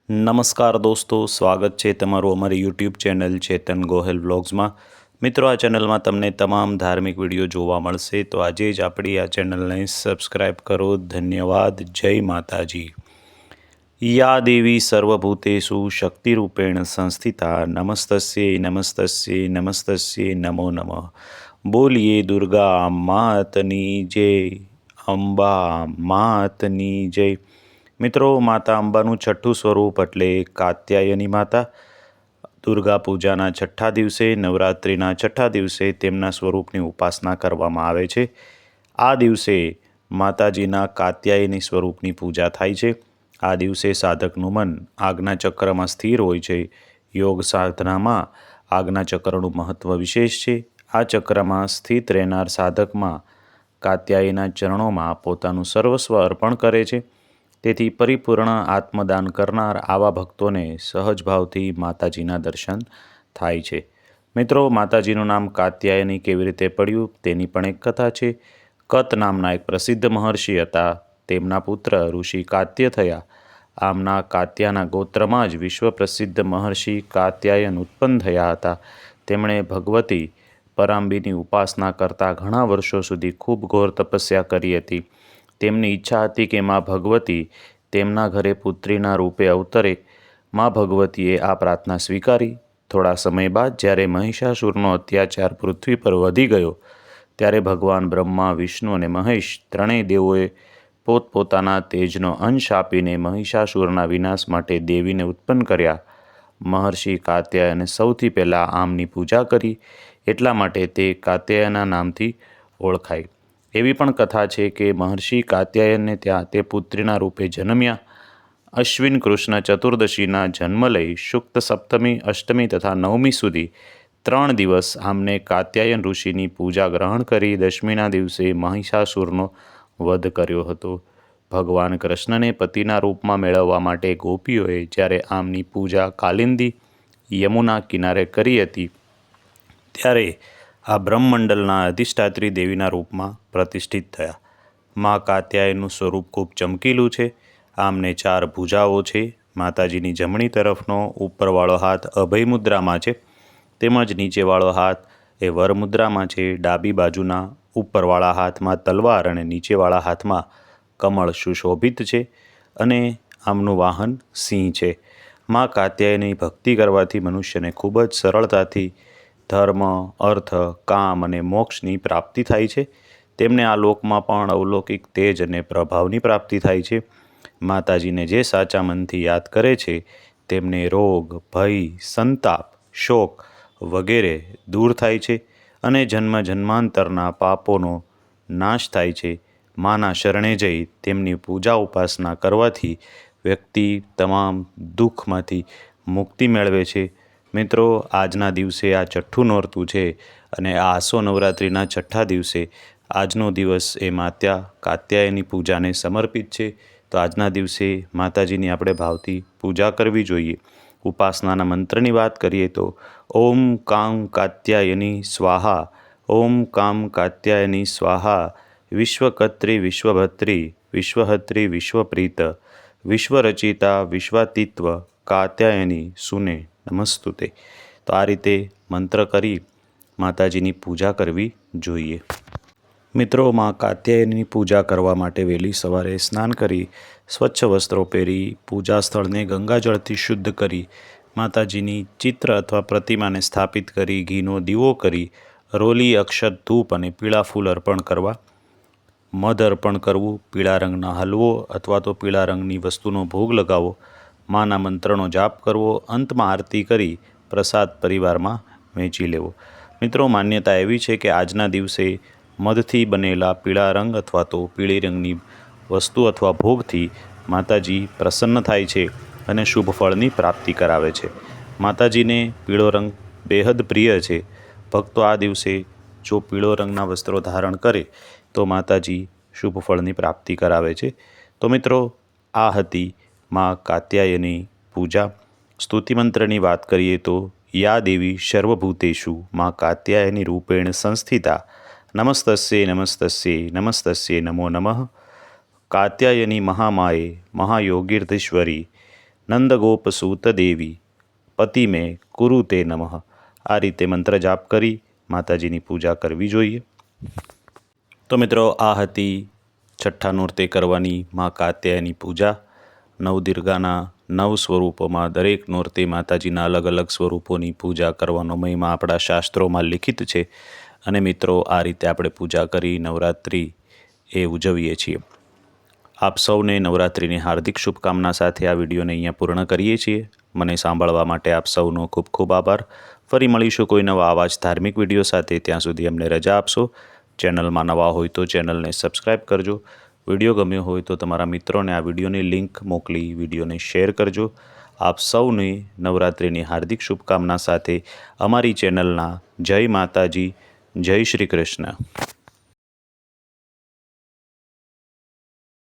નમસ્કાર દોસ્તો, સ્વાગત છે તમારું અમારી યુટ્યુબ ચેનલ ચેતન ગોહેલ વ્લોગ્સમાં। મિત્રો, આ ચેનલમાં તમને તમામ ધાર્મિક વિડીયો જોવા મળશે, તો આજે જ આપણી આ ચેનલને સબસ્ક્રાઈબ કરો। ધન્યવાદ। જય માતાજી। યા દેવી સર્વભૂતેષુ શક્તિરૂપેણ સંસ્થિતા નમસ્તસ્યૈ નમસ્તસ્યૈ નમસ્તસ્યૈ નમો નમઃ। બોલીએ દુર્ગા માતની જય, અંબા માતની જય। મિત્રો, માતા અંબાનું છઠ્ઠું સ્વરૂપ એટલે કાત્યાયની માતા। દુર્ગા પૂજાના છઠ્ઠા દિવસે, નવરાત્રિના છઠ્ઠા દિવસે તેમના સ્વરૂપની ઉપાસના કરવામાં આવે છે। આ દિવસે માતાજીના કાત્યાયની સ્વરૂપની પૂજા થાય છે। આ દિવસે સાધકનું મન આજ્ઞાચક્રમાં સ્થિર હોય છે। યોગ સાધનામાં આજ્ઞાચક્રનું મહત્ત્વ વિશેષ છે। આ ચક્રમાં સ્થિત રહેનાર સાધકમાં કાત્યાયના ચરણોમાં પોતાનું સર્વસ્વ અર્પણ કરે છે। તેથી પરિપૂર્ણ આત્મદાન કરનાર આવા ભક્તોને સહજ ભાવથી માતાજીના દર્શન થાય છે। મિત્રો, માતાજીનું નામ કાત્યાયની કેવી રીતે પડ્યું તેની પણ એક કથા છે। કત નામના એક પ્રસિદ્ધ મહર્ષિ હતા। તેમના પુત્ર ઋષિ કાત્ય થયા। આમના કાત્યાના ગોત્રમાં જ વિશ્વ પ્રસિદ્ધ મહર્ષિ કાત્યાયન ઉત્પન્ન થયા હતા। તેમણે ભગવતી પરાંબીની ઉપાસના કરતા ઘણા વર્ષો સુધી ખૂબ ઘોર તપસ્યા કરી હતી। તેમની ઈચ્છા હતી કે મા ભગવતી તેમના ઘરે પુત્રીના રૂપે અવતરે। મા ભગવતીએ આ પ્રાર્થના સ્વીકારી। થોડા સમય બાદ જ્યારે મહિષાસુરનો અત્યાચાર પૃથ્વી પર વધી ગયો, ત્યારે ભગવાન બ્રહ્મા, વિષ્ણુ અને મહેશ ત્રણેય દેવોએ પોતપોતાના તેજનો અંશ આપીને મહિષાસુરના વિનાશ માટે દેવીને ઉત્પન્ન કર્યા। મહર્ષિ કાત્યાયને સૌથી પહેલાં આમની પૂજા કરી, એટલા માટે તે કાત્યાયના નામથી ઓળખાય। એવી પણ કથા છે કે મહર્ષિ કાત્યાયનને ત્યાં તે પુત્રીના રૂપે જન્મ્યા। અશ્વિન કૃષ્ણ ચતુર્દશીના જન્મ લઈ શુક્ત સપ્તમી, અષ્ટમી તથા નવમી સુધી 3 દિવસ આમને કાત્યાયન ઋષિની પૂજા ગ્રહણ કરી દશમીના દિવસે મહિષાસુરનો વધ કર્યો હતો। ભગવાન કૃષ્ણને પતિના રૂપમાં મેળવવા માટે ગોપીઓએ જ્યારે આમની પૂજા કાલિંદી યમુના કિનારે કરી હતી, ત્યારે આ બ્રહ્મમંડળના અધિષ્ઠાત્રી દેવીના રૂપમાં પ્રતિષ્ઠિત થયા। મા કાત્યાયનનું સ્વરૂપ ખૂબ ચમકીલું છે। આમને 4 ભુજાઓ છે। માતાજીની જમણી તરફનો ઉપરવાળો હાથ અભય મુદ્રામાં છે, તેમજ નીચેવાળો હાથ એ વર મુદ્રામાં છે। ડાબી બાજુના ઉપરવાળા હાથમાં તલવાર અને નીચેવાળા હાથમાં કમળ સુશોભિત છે અને આમનું વાહન સિંહ છે। મા કાત્યાયની ભક્તિ કરવાથી મનુષ્યને ખૂબ જ સરળતાથી ધર્મ, અર્થ, કામ અને મોક્ષની પ્રાપ્તિ થાય છે। તેમને આ લોકમાં પણ અવલૌકિક તેજ અને પ્રભાવની પ્રાપ્તિ થાય છે। માતાજીને જે સાચા મનથી યાદ કરે છે, તેમને રોગ, ભય, સંતાપ, શોક વગેરે દૂર થાય છે અને જન્મ જન્માંતરના પાપોનો નાશ થાય છે। માના શરણે જઈ તેમની પૂજા ઉપાસના કરવાથી વ્યક્તિ તમામ દુઃખમાંથી મુક્તિ મેળવે છે। મિત્રો, આજના દિવસે આ છઠ્ઠું નોરતું છે અને આ આસો નવરાત્રિના છઠ્ઠા દિવસે આજનો દિવસ એ માતા કાત્યાયની પૂજાને સમર્પિત છે। તો આજના દિવસે માતાજીની આપણે ભાવથી પૂજા કરવી જોઈએ। ઉપાસનાના મંત્રની વાત કરીએ તો ઓમ કામ કાત્યાયની સ્વાહા, ઓમ કામ કાત્યાયની સ્વાહા, વિશ્વકર્ત્રી વિશ્વભત્રી વિશ્વહત્રી વિશ્વપ્રીત વિશ્વરચિતા વિશ્વાતીત્વ કાત્યાયની સુને નમસ્તુતે। તો આ રીતે મંત્ર કરી માતાજીની પૂજા કરવી જોઈએ। મિત્રો, મા કાત્યાયની પૂજા કરવા માટે વહેલી સવારે સ્નાન કરી, સ્વચ્છ વસ્ત્રો પહેરી, પૂજા સ્થળને ગંગાજળથી શુદ્ધ કરી, માતાજીની ચિત્ર અથવા પ્રતિમાને સ્થાપિત કરી, ઘીનો દીવો કરી, રોલી, અક્ષત, ધૂપ અને પીળા ફૂલ અર્પણ કરવા, મધ અર્પણ કરવું, પીળા રંગના હલવો અથવા તો પીળા રંગની વસ્તુનો ભોગ લગાવો, માના મંત્રનો જાપ કરવો, અંતમાં આરતી કરી પ્રસાદ પરિવારમાં વહેંચી લેવો। મિત્રો, માન્યતા એવી છે કે આજના દિવસે મધથી બનેલા પીળા રંગ અથવા તો પીળી રંગની વસ્તુ અથવા ભોગથી માતાજી પ્રસન્ન થાય છે અને શુભ ફળની પ્રાપ્તિ કરાવે છે। માતાજીને પીળો રંગ બેહદ પ્રિય છે। ભક્તો આ દિવસે જો પીળો રંગના વસ્ત્રો ધારણ કરે તો માતાજી શુભ ફળની પ્રાપ્તિ કરાવે છે। તો મિત્રો, આ હતી મા કાત્યાયની પૂજા। સ્તુતિમંત્રની વાત કરીએ તો યા દેવી સર્વભૂતેષુ મા કાત્યાયની રૂપેણ સંસ્થિતા નમસ્તસ્યૈ નમસ્તસ્યૈ નમસ્તસ્યૈ નમો નમઃ। કાત્યાયની મહામાયે મહાયોગીર્ધીશ્વરી નંદગોપસૂત દેવી પતિ મેં કુરુતે નમઃ. આ રીતે મંત્ર જાપ કરી માતાજીની પૂજા કરવી જોઈએ. તો મિત્રો, આ હતી છઠ્ઠા નોરતે કરવાની મા કાત્યાયની પૂજા. નવદુર્ગાના 9 સ્વરૂપોમાં દરેક નોરતે માતાજીના અલગ અલગ સ્વરૂપોની પૂજા કરવાનો મહિમા આપણા શાસ્ત્રોમાં લિખિત છે. અને મિત્રો, આ રીતે આપણે પૂજા કરી નવરાત્રિ એ ઉજવીએ છીએ. આપ સૌને નવરાત્રિની હાર્દિક શુભકામના સાથે આ વિડીયોને અહીંયા પૂર્ણ કરીએ છીએ. મને સાંભળવા માટે આપ સૌનો ખૂબ ખૂબ આભાર. ફરી મળીશું કોઈ નવા આવા જ ધાર્મિક વિડીયો સાથે. ત્યાં સુધી અમને રજા આપશો. ચેનલમાં નવા હોય તો ચેનલને સબસ્ક્રાઈબ કરજો. વિડીયો ગમ્યો હોય તો તમારા મિત્રોને આ વિડીયોની લિંક મોકલી વિડીયોને શેર કરજો. આપ સૌને નવરાત્રિની હાર્દિક શુભકામના સાથે અમારી ચેનલના જય માતાજી, જય શ્રી કૃષ્ણ.